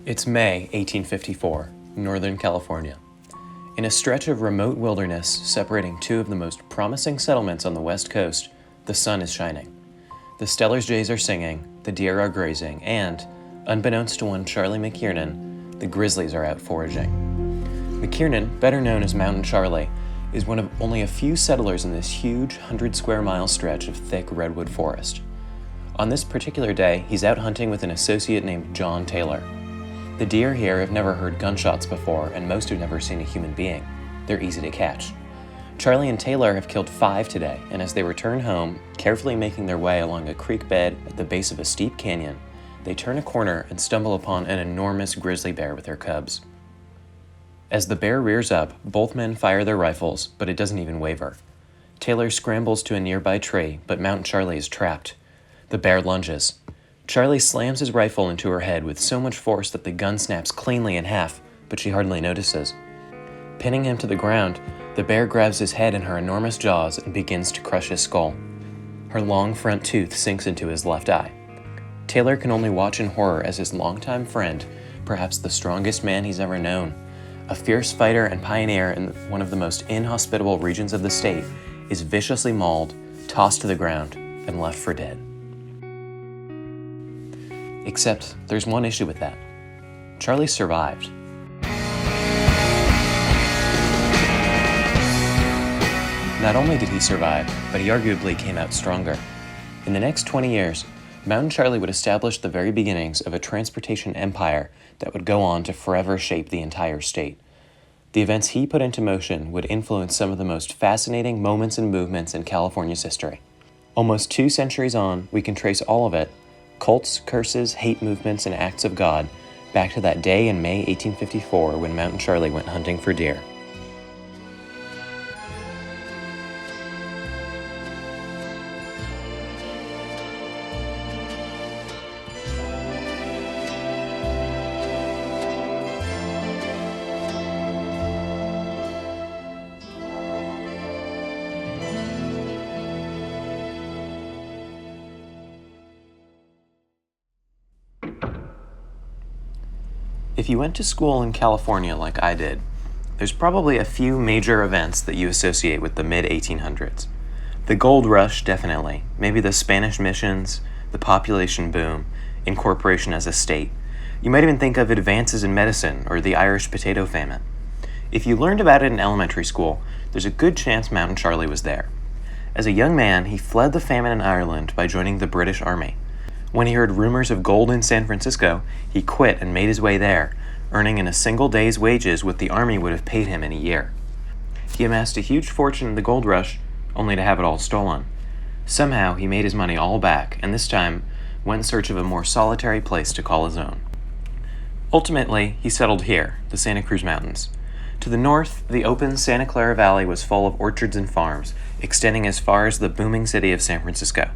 It's May 1854, Northern California. In a stretch of remote wilderness separating two of the most promising settlements on the west coast, the sun is shining. The Steller's jays are singing, the deer are grazing, and, unbeknownst to one Charlie McKiernan, the grizzlies are out foraging. McKiernan, better known as Mountain Charlie, is one of only a few settlers in this huge 100-square-mile stretch of thick redwood forest. On this particular day, he's out hunting with an associate named John Taylor. The deer here have never heard gunshots before, and most have never seen a human being. They're easy to catch. Charlie and Taylor have killed 5 today, and as they return home, carefully making their way along a creek bed at the base of a steep canyon, they turn a corner and stumble upon an enormous grizzly bear with her cubs. As the bear rears up, both men fire their rifles, but it doesn't even waver. Taylor scrambles to a nearby tree, but Mountain Charlie is trapped. The bear lunges. Charlie slams his rifle into her head with so much force that the gun snaps cleanly in half, but she hardly notices. Pinning him to the ground, the bear grabs his head in her enormous jaws and begins to crush his skull. Her long front tooth sinks into his left eye. Taylor can only watch in horror as his longtime friend, perhaps the strongest man he's ever known, a fierce fighter and pioneer in one of the most inhospitable regions of the state, is viciously mauled, tossed to the ground, and left for dead. Except there's one issue with that. Charlie survived. Not only did he survive, but he arguably came out stronger. In the next 20 years, Mountain Charlie would establish the very beginnings of a transportation empire that would go on to forever shape the entire state. The events he put into motion would influence some of the most fascinating moments and movements in California's history. Almost 2 centuries on, we can trace all of it, cults, curses, hate movements, and acts of God, back to that day in May 1854 when Mountain Charlie went hunting for deer. If you went to school in California like I did, there's probably a few major events that you associate with the mid-1800s. The gold rush, definitely. Maybe the Spanish missions, the population boom, incorporation as a state. You might even think of advances in medicine or the Irish potato famine. If you learned about it in elementary school, there's a good chance Mountain Charlie was there. As a young man, he fled the famine in Ireland by joining the British Army. When he heard rumors of gold in San Francisco, he quit and made his way there, earning in a single day's wages what the army would have paid him in a year. He amassed a huge fortune in the gold rush, only to have it all stolen. Somehow, he made his money all back, and this time went in search of a more solitary place to call his own. Ultimately, he settled here, the Santa Cruz Mountains. To the north, the open Santa Clara Valley was full of orchards and farms, extending as far as the booming city of San Francisco.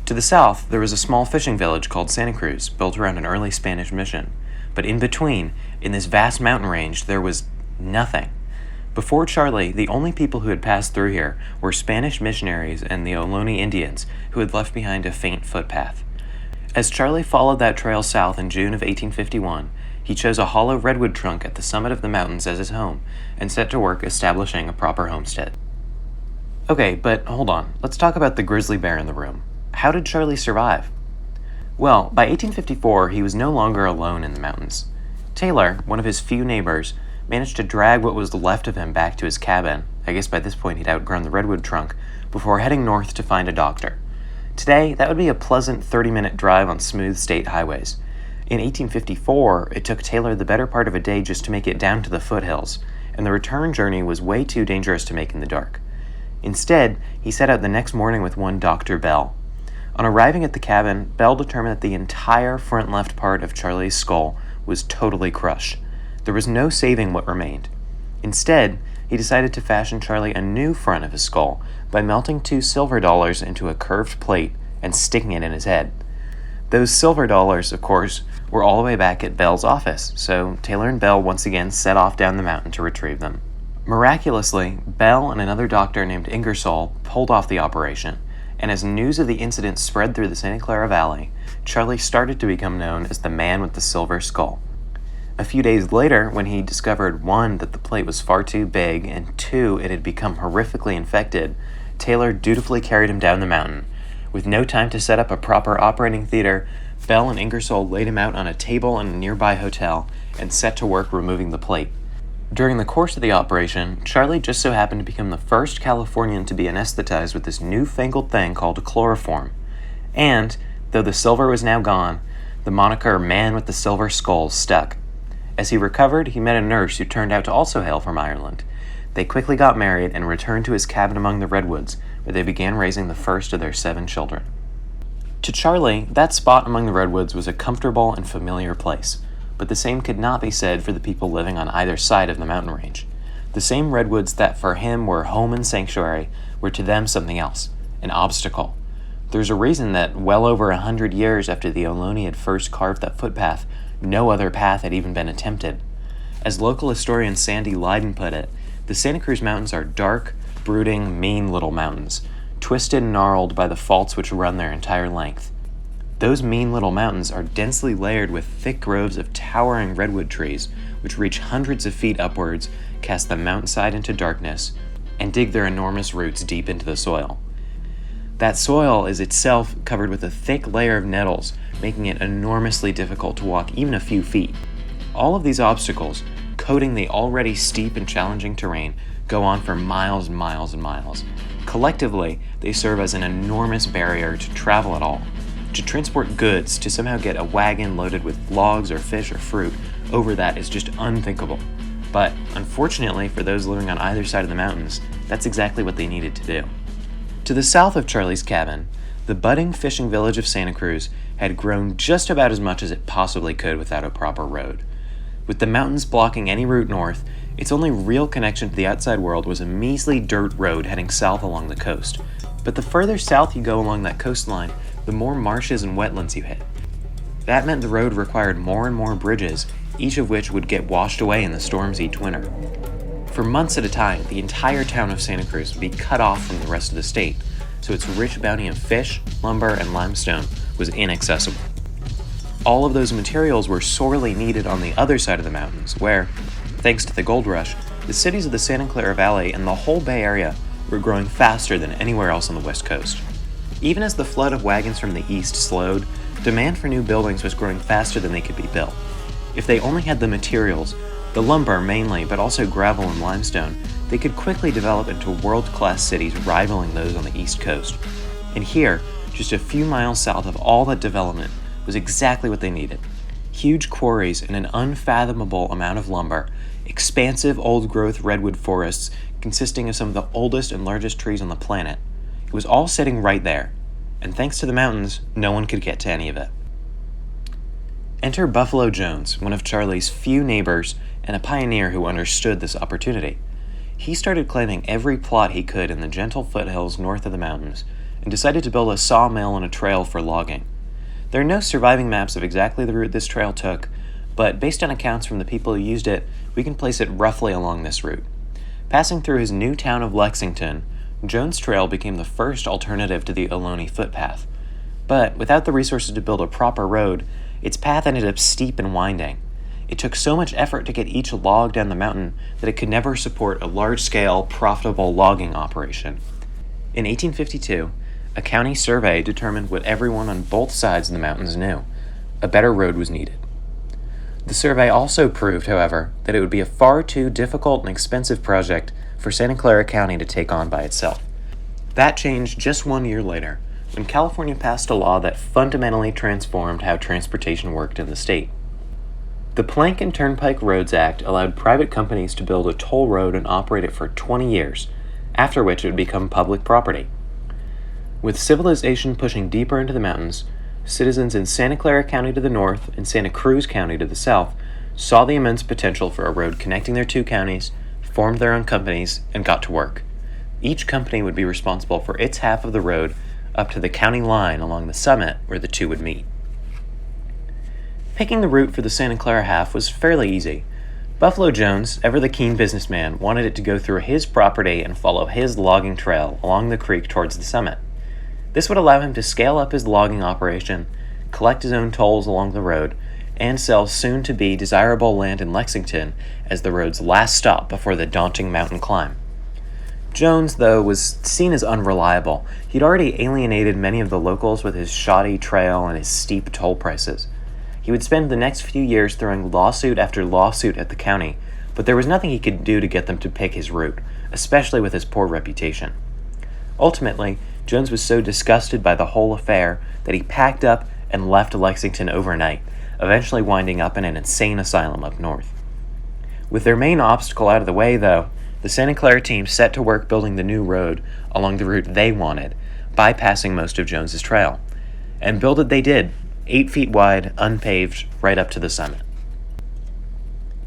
To the south, there was a small fishing village called Santa Cruz, built around an early Spanish mission. But in between, in this vast mountain range, there was nothing. Before Charlie, the only people who had passed through here were Spanish missionaries and the Ohlone Indians, who had left behind a faint footpath. As Charlie followed that trail south in June of 1851, he chose a hollow redwood trunk at the summit of the mountains as his home, and set to work establishing a proper homestead. Okay, but hold on. Let's talk about the grizzly bear in the room. How did Charlie survive? Well, by 1854, he was no longer alone in the mountains. Taylor, one of his few neighbors, managed to drag what was left of him back to his cabin. I guess by this point he'd outgrown the redwood trunk, before heading north to find a doctor. Today, that would be a pleasant 30-minute drive on smooth state highways. In 1854, it took Taylor the better part of a day just to make it down to the foothills, and the return journey was way too dangerous to make in the dark. Instead, he set out the next morning with one Dr. Bell. On arriving at the cabin, Bell determined that the entire front left part of Charlie's skull was totally crushed. There was no saving what remained. Instead, he decided to fashion Charlie a new front of his skull by melting 2 silver dollars into a curved plate and sticking it in his head. Those silver dollars, of course, were all the way back at Bell's office, so Taylor and Bell once again set off down the mountain to retrieve them. Miraculously, Bell and another doctor named Ingersoll pulled off the operation, and as news of the incident spread through the Santa Clara Valley, Charlie started to become known as the man with the silver skull. A few days later, when he discovered 1, that the plate was far too big, and 2, it had become horrifically infected, Taylor dutifully carried him down the mountain. With no time to set up a proper operating theater, Bell and Ingersoll laid him out on a table in a nearby hotel and set to work removing the plate. During the course of the operation, Charlie just so happened to become the first Californian to be anesthetized with this newfangled thing called chloroform. And, though the silver was now gone, the moniker Man with the Silver Skull stuck. As he recovered, he met a nurse who turned out to also hail from Ireland. They quickly got married and returned to his cabin among the redwoods, where they began raising the first of their 7 children. To Charlie, that spot among the redwoods was a comfortable and familiar place, but the same could not be said for the people living on either side of the mountain range. The same redwoods that for him were home and sanctuary were to them something else, an obstacle. There's a reason that well over 100 years after the Ohlone had first carved that footpath, no other path had even been attempted. As local historian Sandy Lydon put it, the Santa Cruz Mountains are dark, brooding, mean little mountains, twisted and gnarled by the faults which run their entire length. Those mean little mountains are densely layered with thick groves of towering redwood trees, which reach hundreds of feet upwards, cast the mountainside into darkness, and dig their enormous roots deep into the soil. That soil is itself covered with a thick layer of nettles, making it enormously difficult to walk even a few feet. All of these obstacles, coating the already steep and challenging terrain, go on for miles and miles and miles. Collectively, they serve as an enormous barrier to travel at all. To transport goods, to somehow get a wagon loaded with logs or fish or fruit over that is just unthinkable. But unfortunately for those living on either side of the mountains, that's exactly what they needed to do. To the south of Charlie's cabin, the budding fishing village of Santa Cruz had grown just about as much as it possibly could without a proper road. With the mountains blocking any route north, its only real connection to the outside world was a measly dirt road heading south along the coast. But the further south you go along that coastline, the more marshes and wetlands you hit. That meant the road required more and more bridges, each of which would get washed away in the storms each winter. For months at a time, the entire town of Santa Cruz would be cut off from the rest of the state, so its rich bounty of fish, lumber, and limestone was inaccessible. All of those materials were sorely needed on the other side of the mountains, where, thanks to the gold rush, the cities of the Santa Clara Valley and the whole Bay Area were growing faster than anywhere else on the West Coast. Even as the flood of wagons from the east slowed, demand for new buildings was growing faster than they could be built. If they only had the materials, the lumber mainly, but also gravel and limestone, they could quickly develop into world-class cities rivaling those on the East Coast. And here, just a few miles south of all that development, was exactly what they needed. Huge quarries and an unfathomable amount of lumber, expansive old-growth redwood forests consisting of some of the oldest and largest trees on the planet. It was all sitting right there, and thanks to the mountains, no one could get to any of it. Enter Buffalo Jones, one of Charlie's few neighbors and a pioneer who understood this opportunity. He started claiming every plot he could in the gentle foothills north of the mountains and decided to build a sawmill and a trail for logging. There are no surviving maps of exactly the route this trail took, but based on accounts from the people who used it, we can place it roughly along this route. Passing through his new town of Lexington, Jones Trail became the first alternative to the Ohlone footpath. But without the resources to build a proper road, its path ended up steep and winding. It took so much effort to get each log down the mountain that it could never support a large-scale, profitable logging operation. In 1852, a county survey determined what everyone on both sides of the mountains knew: a better road was needed. The survey also proved, however, that it would be a far too difficult and expensive project for Santa Clara County to take on by itself. That changed just 1 year later, when California passed a law that fundamentally transformed how transportation worked in the state. The Plank and Turnpike Roads Act allowed private companies to build a toll road and operate it for 20 years, after which it would become public property. With civilization pushing deeper into the mountains, citizens in Santa Clara County to the north and Santa Cruz County to the south saw the immense potential for a road connecting their two counties, formed their own companies, and got to work. Each company would be responsible for its half of the road up to the county line along the summit where the two would meet. Picking the route for the Santa Clara half was fairly easy. Buffalo Jones, ever the keen businessman, wanted it to go through his property and follow his logging trail along the creek towards the summit. This would allow him to scale up his logging operation, collect his own tolls along the road, and sell soon-to-be desirable land in Lexington as the road's last stop before the daunting mountain climb. Jones, though, was seen as unreliable. He'd already alienated many of the locals with his shoddy trail and his steep toll prices. He would spend the next few years throwing lawsuit after lawsuit at the county, but there was nothing he could do to get them to pick his route, especially with his poor reputation. Ultimately, Jones was so disgusted by the whole affair that he packed up and left Lexington overnight, eventually winding up in an insane asylum up north. With their main obstacle out of the way, though, the Santa Clara team set to work building the new road along the route they wanted, bypassing most of Jones's trail. And build it they did, 8 feet wide, unpaved, right up to the summit.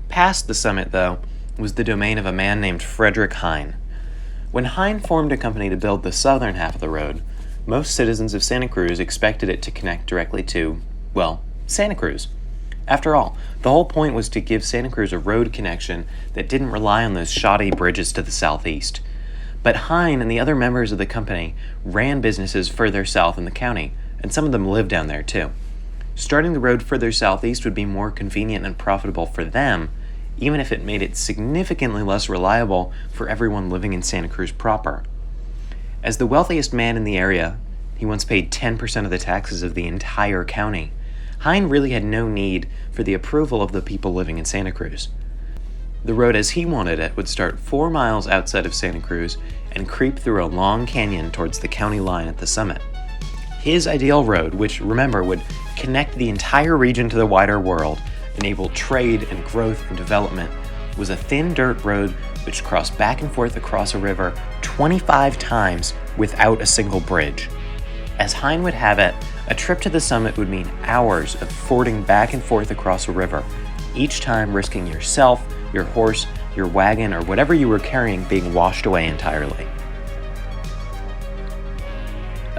Past the summit, though, was the domain of a man named Frederick Hine. When Hine formed a company to build the southern half of the road, most citizens of Santa Cruz expected it to connect directly to, well, Santa Cruz. After all, the whole point was to give Santa Cruz a road connection that didn't rely on those shoddy bridges to the southeast. But Hine and the other members of the company ran businesses further south in the county, and some of them lived down there too. Starting the road further southeast would be more convenient and profitable for them, even if it made it significantly less reliable for everyone living in Santa Cruz proper. As the wealthiest man in the area, he once paid 10% of the taxes of the entire county. Hine really had no need for the approval of the people living in Santa Cruz. The road as he wanted it would start 4 miles outside of Santa Cruz and creep through a long canyon towards the county line at the summit. His ideal road, which, remember, would connect the entire region to the wider world, enable trade and growth and development, was a thin dirt road which crossed back and forth across a river 25 times without a single bridge. As Hine would have it, a trip to the summit would mean hours of fording back and forth across a river, each time risking yourself, your horse, your wagon, or whatever you were carrying being washed away entirely.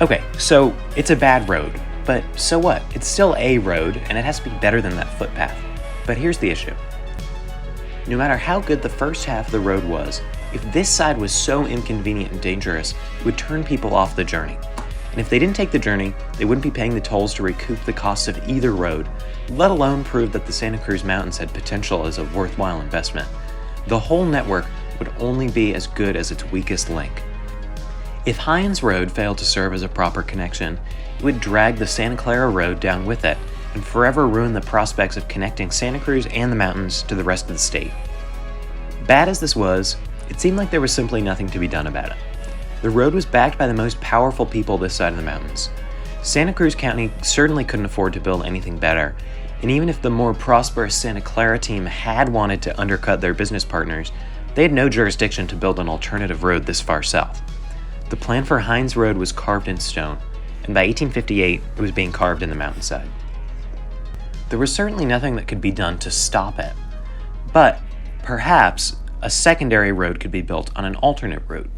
Okay, so it's a bad road, but so what? It's still a road, and it has to be better than that footpath. But here's the issue. No matter how good the first half of the road was, if this side was so inconvenient and dangerous, it would turn people off the journey. And if they didn't take the journey, they wouldn't be paying the tolls to recoup the costs of either road, let alone prove that the Santa Cruz Mountains had potential as a worthwhile investment. The whole network would only be as good as its weakest link. If Hine's Road failed to serve as a proper connection, it would drag the Santa Clara Road down with it and forever ruin the prospects of connecting Santa Cruz and the mountains to the rest of the state. Bad as this was, it seemed like there was simply nothing to be done about it. The road was backed by the most powerful people this side of the mountains. Santa Cruz County certainly couldn't afford to build anything better, and even if the more prosperous Santa Clara team had wanted to undercut their business partners, they had no jurisdiction to build an alternative road this far south. The plan for Hine's Road was carved in stone, and by 1858, it was being carved in the mountainside. There was certainly nothing that could be done to stop it, but perhaps a secondary road could be built on an alternate route.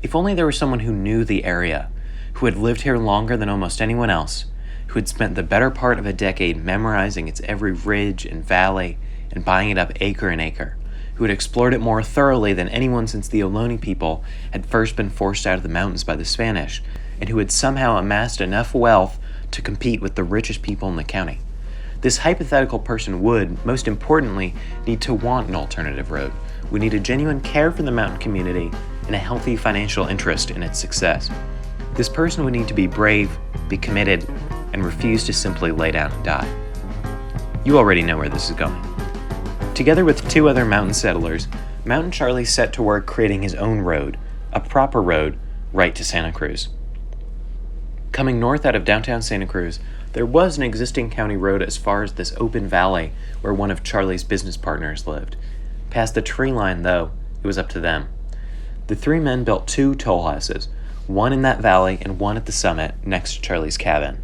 If only there was someone who knew the area, who had lived here longer than almost anyone else, who had spent the better part of a decade memorizing its every ridge and valley and buying it up acre and acre, who had explored it more thoroughly than anyone since the Ohlone people had first been forced out of the mountains by the Spanish, and who had somehow amassed enough wealth to compete with the richest people in the county. This hypothetical person would, most importantly, need to want an alternative road, would need a genuine care for the mountain community and a healthy financial interest in its success. This person would need to be brave, be committed, and refuse to simply lay down and die. You already know where this is going. Together with 2 other mountain settlers, Mountain Charlie set to work creating his own road, a proper road, right to Santa Cruz. Coming north out of downtown Santa Cruz, there was an existing county road as far as this open valley where one of Charlie's business partners lived. Past the tree line, though, it was up to them. The 3 men built 2 toll houses, one in that valley and one at the summit next to Charlie's cabin.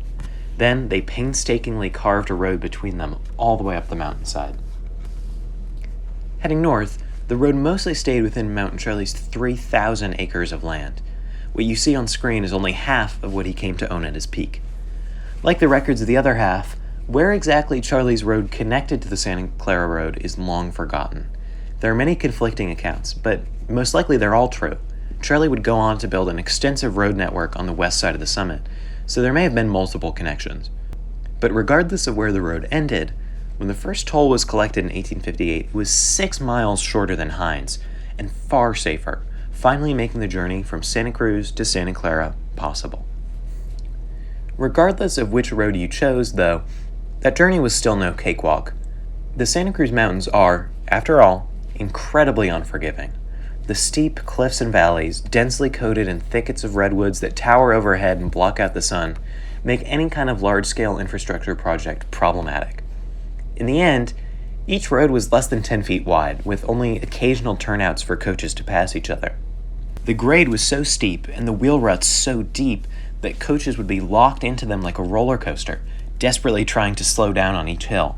Then they painstakingly carved a road between them all the way up the mountainside. Heading north, the road mostly stayed within Mountain Charlie's 3,000 acres of land. What you see on screen is only half of what he came to own at his peak. Like the records of the other half, where exactly Charlie's road connected to the Santa Clara Road is long forgotten. There are many conflicting accounts, but most likely they're all true. Charlie would go on to build an extensive road network on the west side of the summit, so there may have been multiple connections. But regardless of where the road ended, When the first toll was collected in 1858, it was 6 miles shorter than Hines and far safer, finally making the journey from Santa Cruz to Santa Clara possible. Regardless of which road you chose, though, that journey was still no cakewalk. The Santa Cruz Mountains are, after all, incredibly unforgiving. The steep cliffs and valleys, densely coated in thickets of redwoods that tower overhead and block out the sun, make any kind of large-scale infrastructure project problematic. In the end, each road was less than 10 feet wide, with only occasional turnouts for coaches to pass each other. The grade was so steep and the wheel ruts so deep that coaches would be locked into them like a roller coaster, desperately trying to slow down on each hill.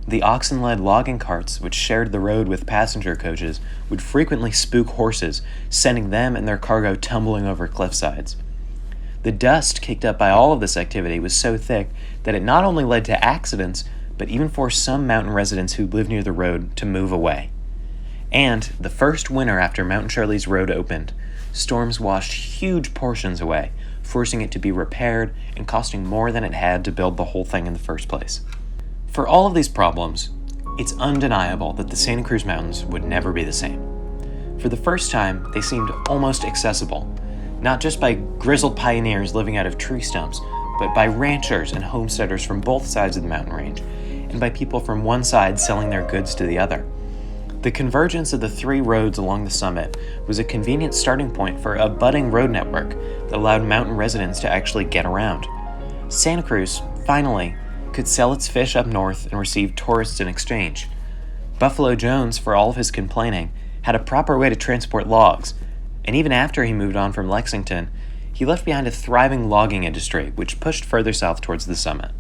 The oxen-led logging carts, which shared the road with passenger coaches, would frequently spook horses, sending them and their cargo tumbling over cliff sides. The dust kicked up by all of this activity was so thick that it not only led to accidents, but even forced some mountain residents who lived near the road to move away. And the first winter after Mountain Charlie's road opened, storms washed huge portions away, forcing it to be repaired and costing more than it had to build the whole thing in the first place. For all of these problems, it's undeniable that the Santa Cruz Mountains would never be the same. For the first time, they seemed almost accessible, not just by grizzled pioneers living out of tree stumps, but by ranchers and homesteaders from both sides of the mountain range, and by people from one side selling their goods to the other. The convergence of the 3 roads along the summit was a convenient starting point for a budding road network that allowed mountain residents to actually get around. Santa Cruz, finally, could sell its fish up north and receive tourists in exchange. Buffalo Jones, for all of his complaining, had a proper way to transport logs, and even after he moved on from Lexington, he left behind a thriving logging industry which pushed further south towards the summit.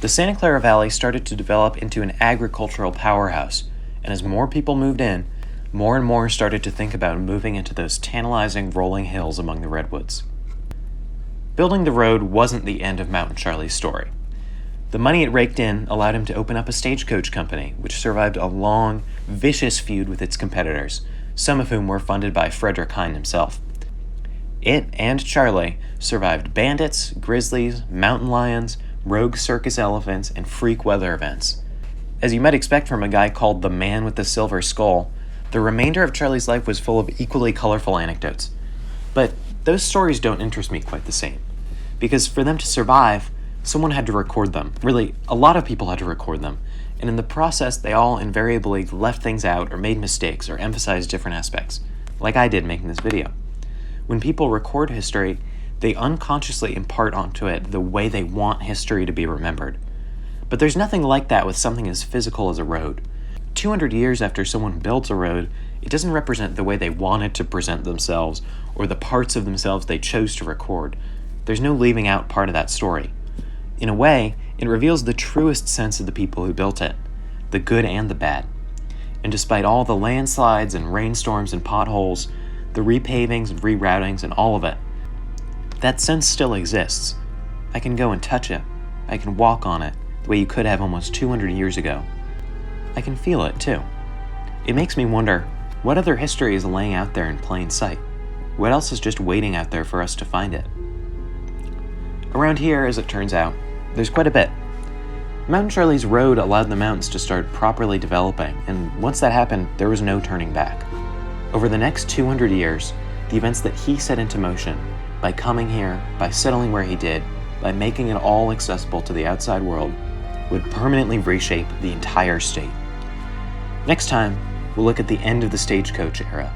The Santa Clara Valley started to develop into an agricultural powerhouse, and as more people moved in, more and more started to think about moving into those tantalizing rolling hills among the redwoods. Building the road wasn't the end of Mountain Charlie's story. The money it raked in allowed him to open up a stagecoach company, which survived a long, vicious feud with its competitors, some of whom were funded by Frederick Hine himself. It and Charlie survived bandits, grizzlies, mountain lions, rogue circus elephants, and freak weather events. As you might expect from a guy called the Man with the Silver Skull, the remainder of Charlie's life was full of equally colorful anecdotes. But those stories don't interest me quite the same, because for them to survive, someone had to record them. Really, a lot of people had to record them, and in the process, they all invariably left things out or made mistakes or emphasized different aspects, like I did making this video. When people record history, they unconsciously impart onto it the way they want history to be remembered. But there's nothing like that with something as physical as a road. 200 years after someone built a road, it doesn't represent the way they wanted to present themselves or the parts of themselves they chose to record. There's no leaving out part of that story. In a way, it reveals the truest sense of the people who built it, the good and the bad. And despite all the landslides and rainstorms and potholes, the repavings and reroutings and all of it, that sense still exists. I can go and touch it. I can walk on it, the way you could have almost 200 years ago. I can feel it, too. It makes me wonder, what other history is laying out there in plain sight? What else is just waiting out there for us to find it? Around here, as it turns out, there's quite a bit. Mountain Charlie's road allowed the mountains to start properly developing, and once that happened, there was no turning back. Over the next 200 years, the events that he set into motion, by coming here, by settling where he did, by making it all accessible to the outside world, would permanently reshape the entire state. Next time, we'll look at the end of the stagecoach era,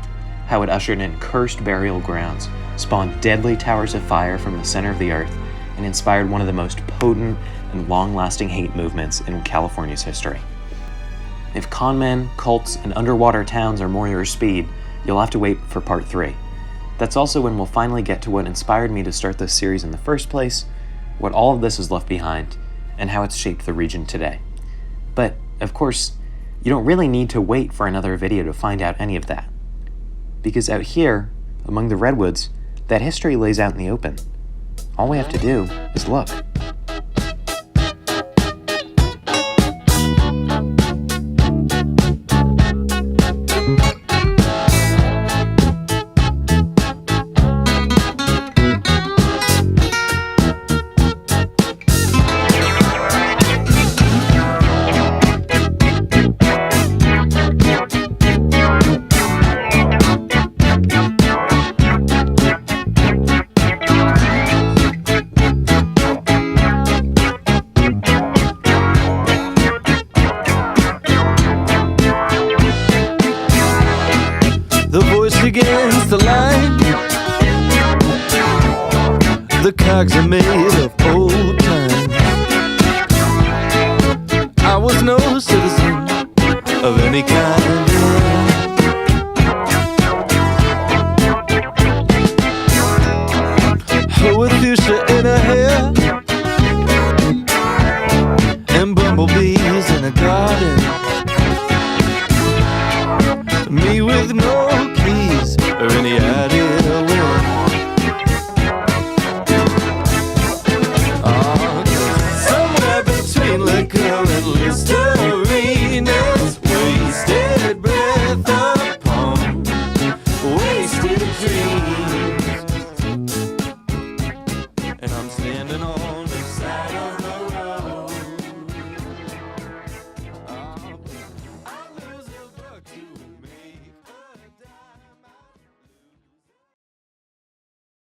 how it ushered in cursed burial grounds, spawned deadly towers of fire from the center of the earth, and inspired one of the most potent and long-lasting hate movements in California's history. If conmen, cults, and underwater towns are more your speed, you'll have to wait for part 3. That's also when we'll finally get to what inspired me to start this series in the first place, what all of this has left behind, and how it's shaped the region today. But, of course, you don't really need to wait for another video to find out any of that. Because out here, among the redwoods, that history lays out in the open. All we have to do is look. bags are made of old time. I was no citizen of any kind. With fuchsia in her hair and bumblebees in a garden. Me with no keys or any idea where. Somewhere between liquor and Listerine is wasted breath upon wasted dreams. And I'm standing on the side of the